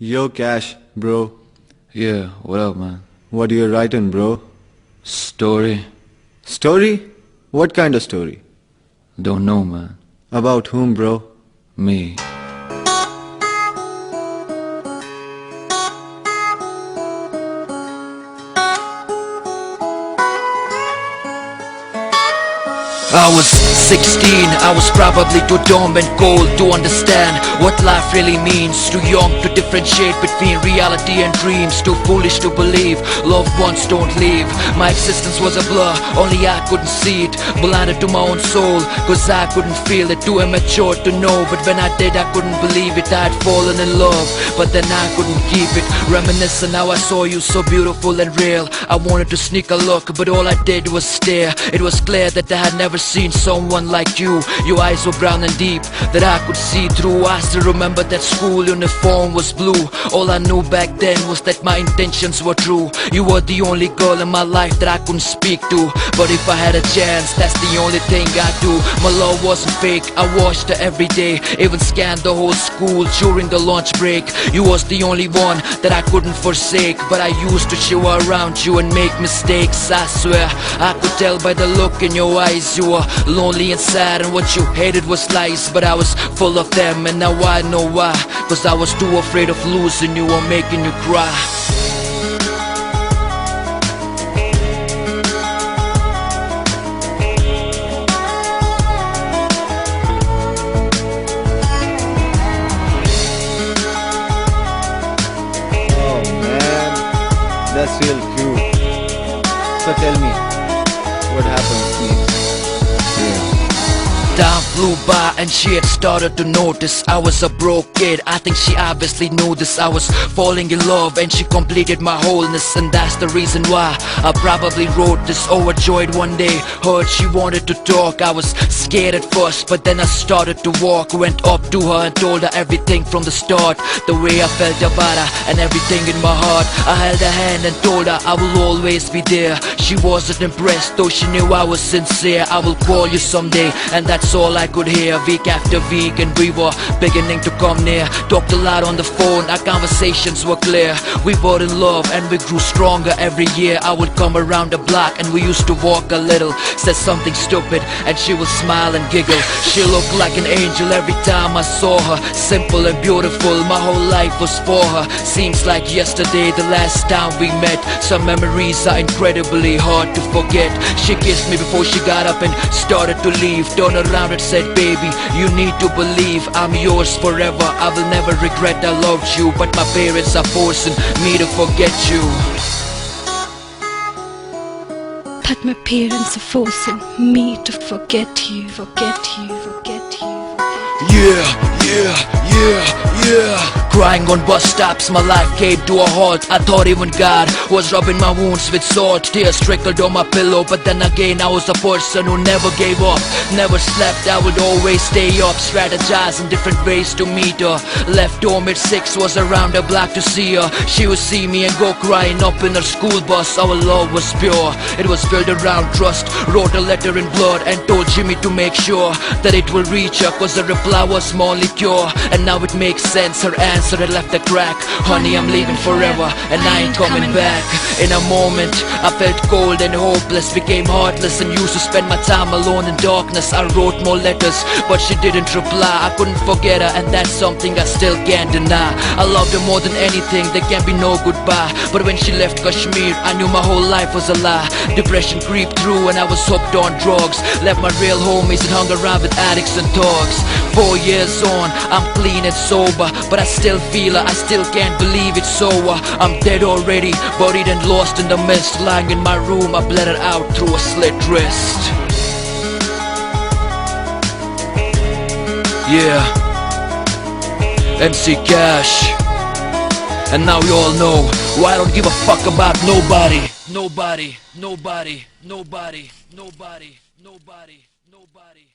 Yo, Cash, bro. Yeah, what up, man? What you writing, bro? Story? Story? What kind of story? Don't know, man. About whom, bro? Me. I was 16, I was probably too dumb and cold to understand what life really means. Too young to differentiate between reality and dreams. Too foolish to believe loved ones don't leave. My existence was a blur, only I couldn't see it. Blinded to my own soul, cause I couldn't feel it. Too immature to know, but when I did I couldn't believe it. I had fallen in love, but then I couldn't keep it. Reminiscing how I saw you so beautiful and real. I wanted to sneak a look, but all I did was stare. It was clear that I had never seen someone like you. Your eyes were brown and deep, that I could see through. I still remember that school uniform was blue. All I knew back then was that my intentions were true. You were the only girl in my life that I couldn't speak to, but if I had a chance, that's the only thing I'd do. My love wasn't fake, I watched her every day. Even scanned the whole school during the lunch break. You was the only one that I couldn't forsake, but I used to show around you and make mistakes. I swear, I could tell by the look in your eyes. You were lonely and sad, and what you hated was lies, but I was full of them, and now I know why. Cause I was too afraid of losing you or making you cry. Oh man, that's real cute. So tell me, what happened, please? Time flew by and she had started to notice I was a broke kid. I think she obviously knew this. I was falling in love and she completed my wholeness, and that's the reason why I probably wrote this. Overjoyed one day, heard she wanted to talk. I was scared at first, but then I started to walk. Went up to her and told her everything from the start, the way I felt about her and everything in my heart. I held her hand and told her I will always be there. She wasn't impressed, though she knew I was sincere. I will call you someday, and that's all I could hear. Week after week and we were beginning to come near. Talked a lot on the phone, our conversations were clear. We were in love and we grew stronger every year. I would come around the block and we used to walk a little. Said something stupid and she would smile and giggle. She looked like an angel every time I saw her. Simple and beautiful, my whole life was for her. Seems like yesterday the last time we met. Some memories are incredibly hard to forget. She kissed me before she got up and started to leave. Turned around and said, baby, you need to believe I'm yours forever. I will never regret I loved you, but my parents are forcing me to forget you. But my parents are forcing me to forget you, forget you, forget you, forget you. Yeah. Crying on bus stops, my life came to a halt. I thought even God was rubbing my wounds with salt. Tears trickled on my pillow, but then again I was a person who never gave up, never slept. I would always stay up, strategize in different ways to meet her. Left home at 6, was around the block to see her. She would see me and go crying up in her school bus. Our love was pure, it was built around trust. Wrote a letter in blood and told Jimmy to make sure that it will reach her, cause the reply was more liqueur. And now it makes sense, her answer had left a crack. Honey, I'm leaving forever and I ain't coming back. In a moment I felt cold and hopeless, became heartless and used to spend my time alone in darkness. I wrote more letters but she didn't reply. I couldn't forget her and that's something I still can't deny. I loved her more than anything, there can be no goodbye. But when she left Kashmir I knew my whole life was a lie. Depression creeped through and I was hooked on drugs. Left my real homies and hung around with addicts and thugs. 4 years on, I'm clean and sober, but I still feel her, I still can't believe it's over. I'm dead already, buried and lost in the mist. Lying in my room, I bled it out through a slit wrist. Yeah, MC Kash. And now you all know why I don't give a fuck about nobody. Nobody, nobody, nobody, nobody, nobody, nobody.